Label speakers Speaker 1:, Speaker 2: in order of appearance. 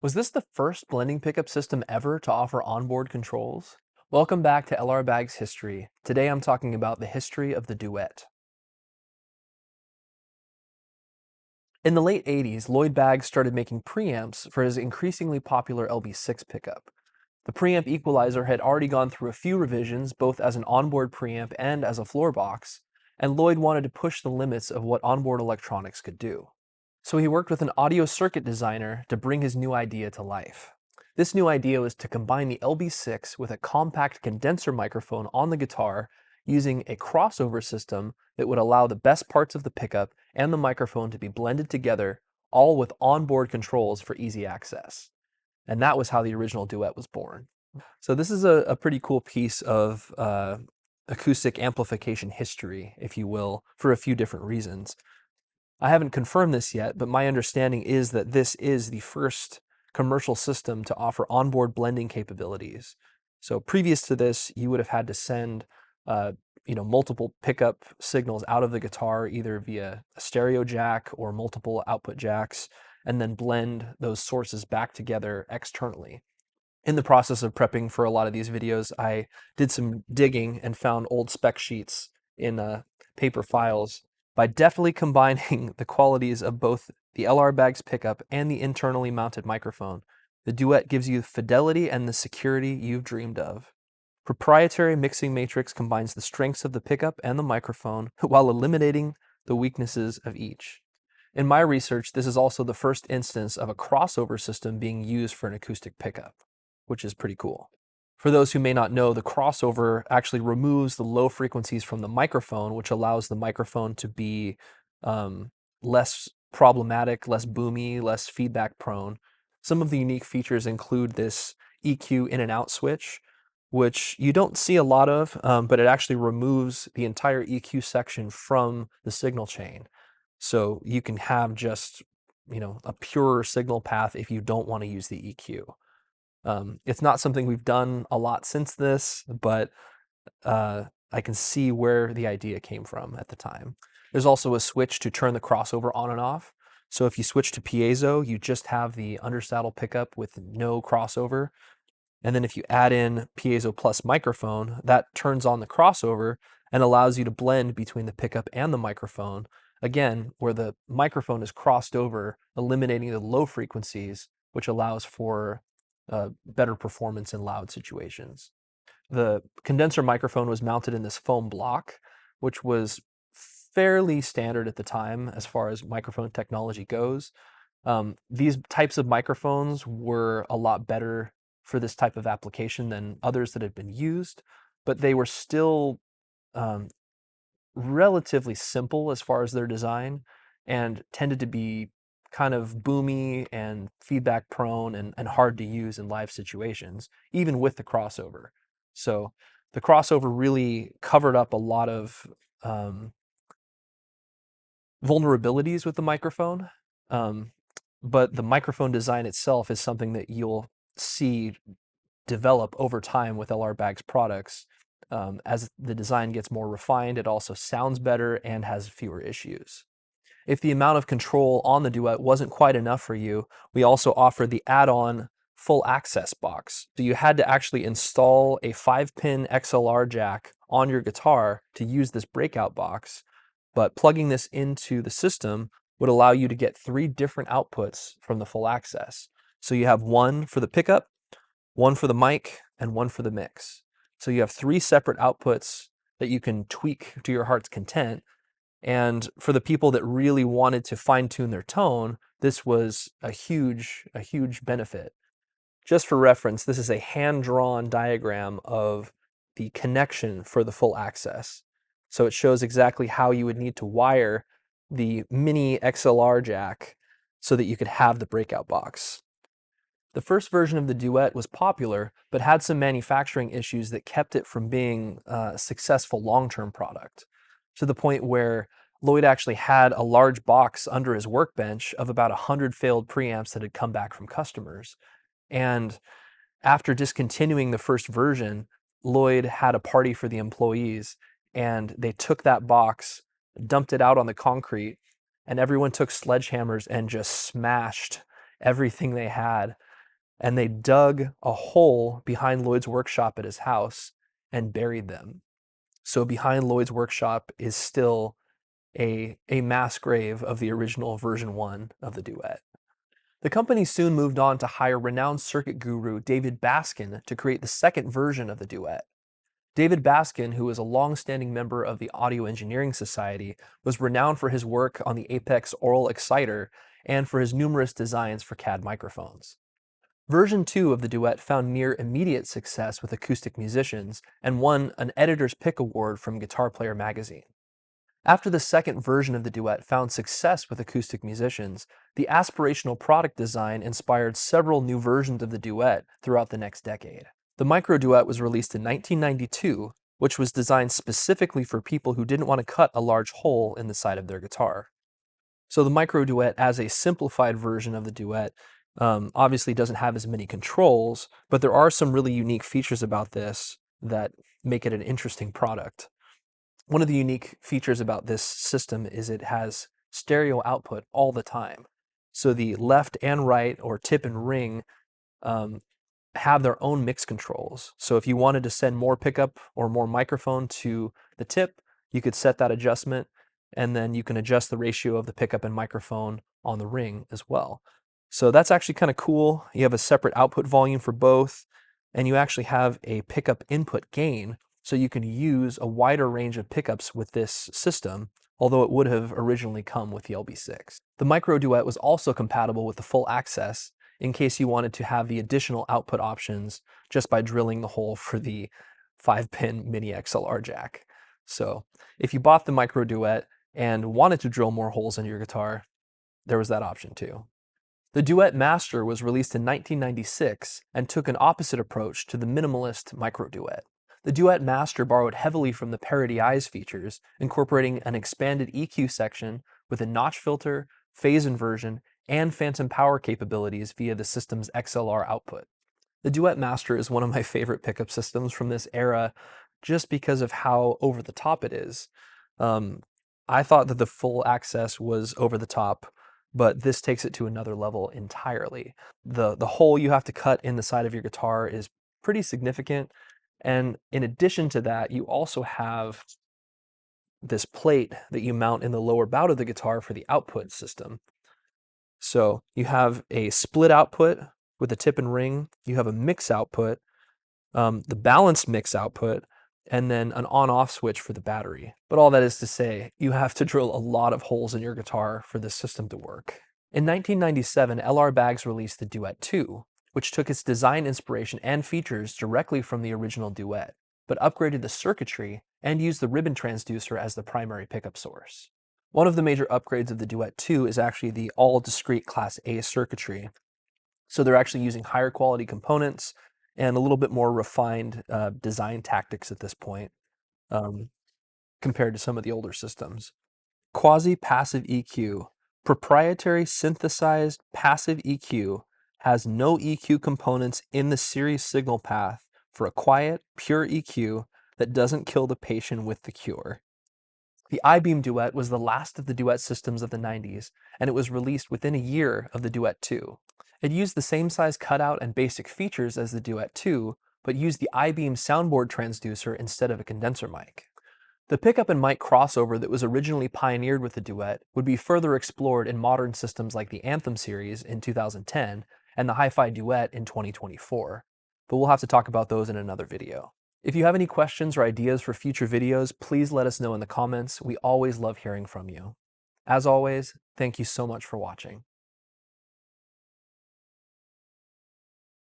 Speaker 1: Was this the first blending pickup system ever to offer onboard controls? Welcome back to LR Bag's History. Today I'm talking about the history of the Duet. In the late 80s, Lloyd Baggs started making preamps for his increasingly popular LB6 pickup. The preamp equalizer had already gone through a few revisions, both as an onboard preamp and as a floor box, and Lloyd wanted to push the limits of what onboard electronics could do. So he worked with an audio circuit designer to bring his new idea to life. This new idea was to combine the LB6 with a compact condenser microphone on the guitar using a crossover system that would allow the best parts of the pickup and the microphone to be blended together, all with onboard controls for easy access. And that was how the original Duet was born. So this is a pretty cool piece of acoustic amplification history, if you will, for a few different reasons. I haven't confirmed this yet, but my understanding is that this is the first commercial system to offer onboard blending capabilities. So previous to this, you would have had to send multiple pickup signals out of the guitar, either via a stereo jack or multiple output jacks, and then blend those sources back together externally. In the process of prepping for a lot of these videos, I did some digging and found old spec sheets in paper files. By deftly combining the qualities of both the LR Baggs pickup and the internally mounted microphone, the Duet gives you the fidelity and the security you've dreamed of. Proprietary mixing matrix combines the strengths of the pickup and the microphone while eliminating the weaknesses of each. In my research, this is also the first instance of a crossover system being used for an acoustic pickup, which is pretty cool. For those who may not know, the crossover actually removes the low frequencies from the microphone, which allows the microphone to be less problematic, less boomy, less feedback prone. Some of the unique features include this EQ in and out switch, which you don't see a lot of, but it actually removes the entire EQ section from the signal chain. So you can have just, a purer signal path if you don't want to use the EQ. It's not something we've done a lot since this, but I can see where the idea came from at the time. There's also a switch to turn the crossover on and off. So if you switch to piezo, you just have the undersaddle pickup with no crossover. And then if you add in piezo plus microphone, that turns on the crossover and allows you to blend between the pickup and the microphone, again, where the microphone is crossed over, eliminating the low frequencies, which allows for better performance in loud situations. The condenser microphone was mounted in this foam block, which was fairly standard at the time as far as microphone technology goes. These types of microphones were a lot better for this type of application than others that had been used, but they were still relatively simple as far as their design and tended to be kind of boomy and feedback prone and hard to use in live situations, even with the crossover. So the crossover really covered up a lot of vulnerabilities with the microphone. But the microphone design itself is something that you'll see develop over time with LR Baggs products. As the design gets more refined, it also sounds better and has fewer issues. If the amount of control on the Duet wasn't quite enough for you, we also offered the add-on full access box. So you had to actually install a 5-pin XLR jack on your guitar to use this breakout box, but plugging this into the system would allow you to get 3 different outputs from the full access. So you have one for the pickup, one for the mic, and one for the mix. So you have 3 separate outputs that you can tweak to your heart's content. And for the people that really wanted to fine-tune their tone, this was a huge benefit. Just for reference, this is a hand-drawn diagram of the connection for the full access. So it shows exactly how you would need to wire the mini XLR jack so that you could have the breakout box. The first version of the Duet was popular, but had some manufacturing issues that kept it from being a successful long-term product, to the point where Lloyd actually had a large box under his workbench of about 100 failed preamps that had come back from customers. And after discontinuing the first version, Lloyd had a party for the employees, and they took that box, dumped it out on the concrete, and everyone took sledgehammers and just smashed everything they had and they dug a hole behind Lloyd's workshop at his house and buried them. So behind Lloyd's workshop is still a mass grave of the original version 1 of the Duet. The company soon moved on to hire renowned circuit guru David Baskin to create the second version of the Duet. David Baskin, who was a long-standing member of the Audio Engineering Society, was renowned for his work on the Apex Aural Exciter and for his numerous designs for CAD microphones. Version 2 of the Duet found near immediate success with acoustic musicians and won an Editor's Pick Award from Guitar Player magazine. After the second version of the Duet found success with acoustic musicians, the aspirational product design inspired several new versions of the Duet throughout the next decade. The Micro Duet was released in 1992, which was designed specifically for people who didn't want to cut a large hole in the side of their guitar. So the Micro Duet, as a simplified version of the Duet, obviously doesn't have as many controls, but there are some really unique features about this that make it an interesting product. One of the unique features about this system is it has stereo output all the time. So the left and right, or tip and ring, have their own mix controls. So if you wanted to send more pickup or more microphone to the tip, you could set that adjustment, and then you can adjust the ratio of the pickup and microphone on the ring as well. So that's actually kind of cool. You have a separate output volume for both, and you actually have a pickup input gain, so you can use a wider range of pickups with this system, although it would have originally come with the LB6. The Micro Duet was also compatible with the full access in case you wanted to have the additional output options just by drilling the hole for the 5-pin mini XLR jack. So if you bought the Micro Duet and wanted to drill more holes into your guitar, there was that option too. The Duet Master was released in 1996 and took an opposite approach to the minimalist Micro Duet. The Duet Master borrowed heavily from the Parity Eyes features, incorporating an expanded EQ section with a notch filter, phase inversion, and phantom power capabilities via the system's XLR output. The Duet Master is one of my favorite pickup systems from this era just because of how over the top it is. I thought that the full access was over the top, but this takes it to another level entirely. The hole you have to cut in the side of your guitar is pretty significant, and in addition to that, you also have this plate that you mount in the lower bout of the guitar for the output system. So you have a split output with a tip and ring, you have a mix output, the balanced mix output, and then an on-off switch for the battery. But all that is to say, you have to drill a lot of holes in your guitar for this system to work. In 1997, LR Baggs released the Duet 2, which took its design inspiration and features directly from the original Duet, but upgraded the circuitry and used the ribbon transducer as the primary pickup source. One of the major upgrades of the Duet 2 is actually the all-discrete Class A circuitry. So they're actually using higher quality components and a little bit more refined design tactics at this point compared to some of the older systems. Quasi-passive EQ. Proprietary synthesized passive EQ has no EQ components in the series signal path for a quiet, pure EQ that doesn't kill the patient with the cure. The I-Beam Duet was the last of the Duet systems of the 90s, and it was released within a year of the Duet 2. It used the same size cutout and basic features as the Duet 2, but used the I-Beam soundboard transducer instead of a condenser mic. The pickup and mic crossover that was originally pioneered with the Duet would be further explored in modern systems like the Anthem series in 2010 and the Hi-Fi Duet in 2024, but we'll have to talk about those in another video. If you have any questions or ideas for future videos, please let us know in the comments. We always love hearing from you. As always, thank you so much for watching.